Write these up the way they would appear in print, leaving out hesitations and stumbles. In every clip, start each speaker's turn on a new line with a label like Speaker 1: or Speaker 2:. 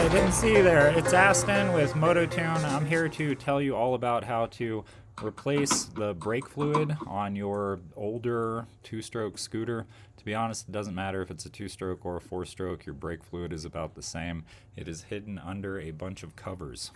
Speaker 1: I didn't see you there. It's Aston with MOTO2N. I'm here to tell you all about how to replace the brake fluid on your older two-stroke scooter. To be honest, it doesn't matter if it's a two-stroke or a four-stroke, your brake fluid is about the same. It is hidden under a bunch of covers.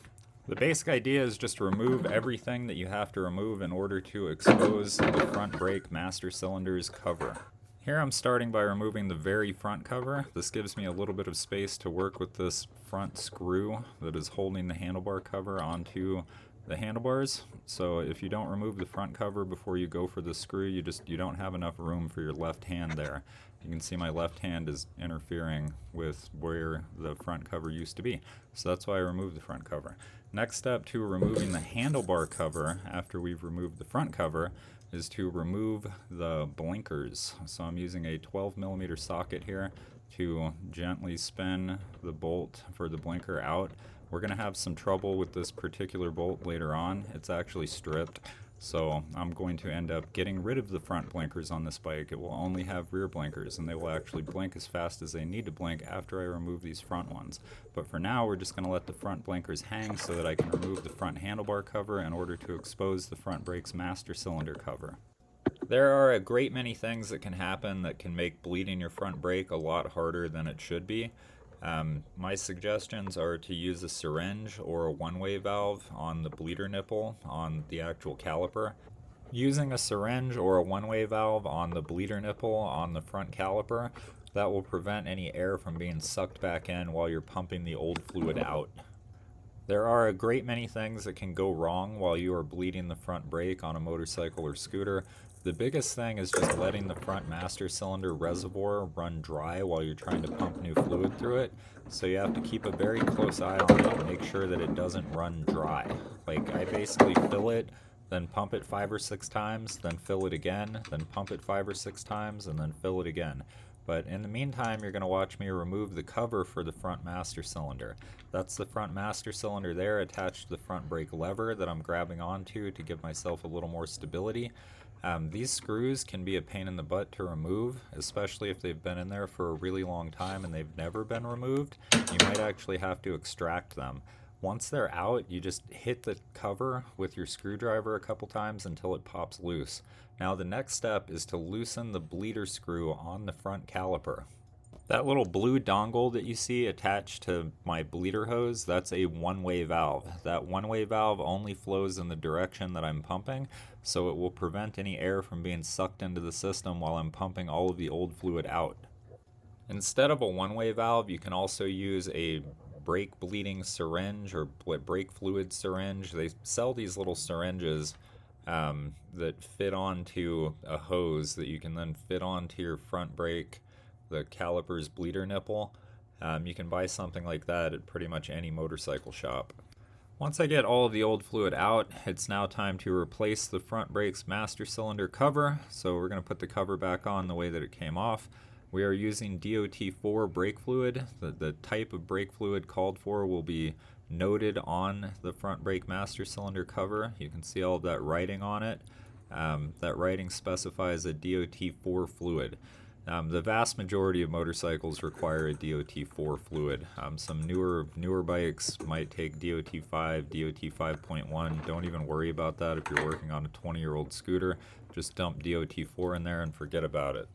Speaker 1: The basic idea is just to remove everything that you have to remove in order to expose the front brake master cylinder's cover. Here I'm starting by removing the very front cover. This gives me a little bit of space to work with this front screw that is holding the handlebar cover onto the handlebars. So if you don't remove the front cover before you go for the screw, you don't have enough room for your left hand there. You can see my left hand is interfering with where the front cover used to be. So that's why I removed the front cover. Next step to removing the handlebar cover after we've removed the front cover is to remove the blinkers. So I'm using a 12mm socket here to gently spin the bolt for the blinker out. We're going to have some trouble with this particular bolt later on. It's actually stripped, so I'm going to end up getting rid of the front blinkers on this bike. It will only have rear blinkers, and they will actually blink as fast as they need to blink after I remove these front ones. But for now, we're just going to let the front blinkers hang so that I can remove the front handlebar cover in order to expose the front brake's master cylinder cover. There are a great many things that can happen that can make bleeding your front brake a lot harder than it should be. My suggestions are to use a syringe or a one-way valve on the bleeder nipple on the actual caliper. Using a syringe or a one-way valve on the bleeder nipple on the front caliper, that will prevent any air from being sucked back in while you're pumping the old fluid out. There are a great many things that can go wrong while you are bleeding the front brake on a motorcycle or scooter. The biggest thing is just letting the front master cylinder reservoir run dry while you're trying to pump new fluid through it. So you have to keep a very close eye on it and make sure that it doesn't run dry. Like, I basically fill it, then pump it 5 or 6 times, then fill it again, then pump it 5 or 6 times, and then fill it again. But in the meantime, you're going to watch me remove the cover for the front master cylinder. That's the front master cylinder there attached to the front brake lever that I'm grabbing onto to give myself a little more stability. These screws can be a pain in the butt to remove, especially if they've been in there for a really long time and they've never been removed. You might actually have to extract them. Once they're out, you just hit the cover with your screwdriver a couple times until it pops loose. Now the next step is to loosen the bleeder screw on the front caliper. That little blue dongle that you see attached to my bleeder hose, that's a one-way valve. That one-way valve only flows in the direction that I'm pumping, so it will prevent any air from being sucked into the system while I'm pumping all of the old fluid out. Instead of a one-way valve, you can also use a brake bleeding syringe or brake fluid syringe. They sell these little syringes that fit onto a hose that you can then fit onto your front brake, the caliper's bleeder nipple. You can buy something like that at pretty much any motorcycle shop. Once I get all of the old fluid out, it's now time to replace the front brake's master cylinder cover. So we're going to put the cover back on the way that it came off. We are using DOT4 brake fluid. The type of brake fluid called for will be noted on the front brake master cylinder cover. You can see all of that writing on it. That writing specifies a DOT4 fluid. The vast majority of motorcycles require a DOT4 fluid. Some newer bikes might take DOT5, DOT 5.1. Don't even worry about that if you're working on a 20-year-old scooter. Just dump DOT4 in there and forget about it.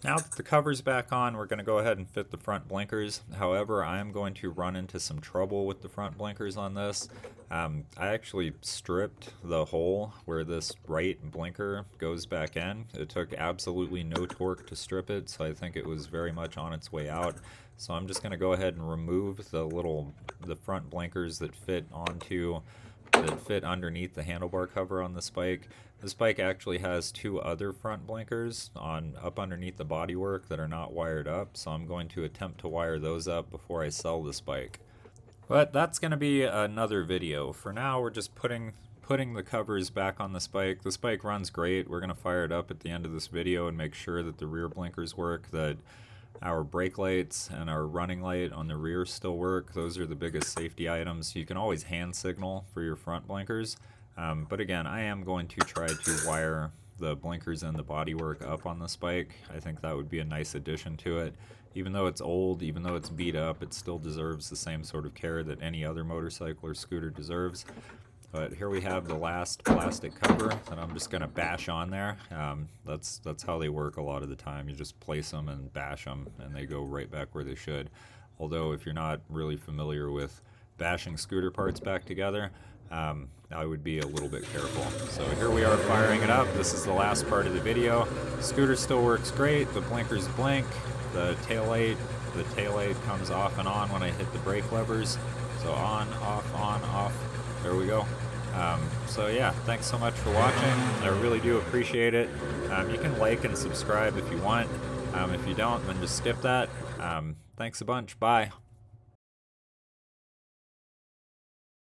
Speaker 1: Now that the cover's back on, we're going to go ahead and fit the front blinkers. However, I am going to run into some trouble with the front blinkers on this. I actually stripped the hole where this right blinker goes back in. It took absolutely no torque to strip it, so I think it was very much on its way out. So I'm just going to go ahead and remove the front blinkers that fit underneath the handlebar cover on this bike. This bike actually has 2 other front blinkers up underneath the bodywork that are not wired up, so I'm going to attempt to wire those up before I sell this bike. But that's going to be another video. For now, we're just putting the covers back on this bike. This bike runs great. We're going to fire it up at the end of this video and make sure that the rear blinkers work, that our brake lights and our running light on the rear still work. Those are the biggest safety items. You can always hand signal for your front blinkers. But again, I am going to try to wire the blinkers and the bodywork up on this bike. I think that would be a nice addition to it. Even though it's old, even though it's beat up, it still deserves the same sort of care that any other motorcycle or scooter deserves. But here we have the last plastic cover that I'm just going to bash on there. That's how they work a lot of the time. You just place them and bash them, and they go right back where they should. Although if you're not really familiar with bashing scooter parts back together, I would be a little bit careful. So here we are firing it up. This is the last part of the video. Scooter still works great. The blinkers blink. The tail light comes off and on when I hit the brake levers. So on, off. There we go. So yeah, thanks so much for watching. I really do appreciate it. You can like and subscribe if you want. If you don't, then just skip that. Thanks a bunch. Bye.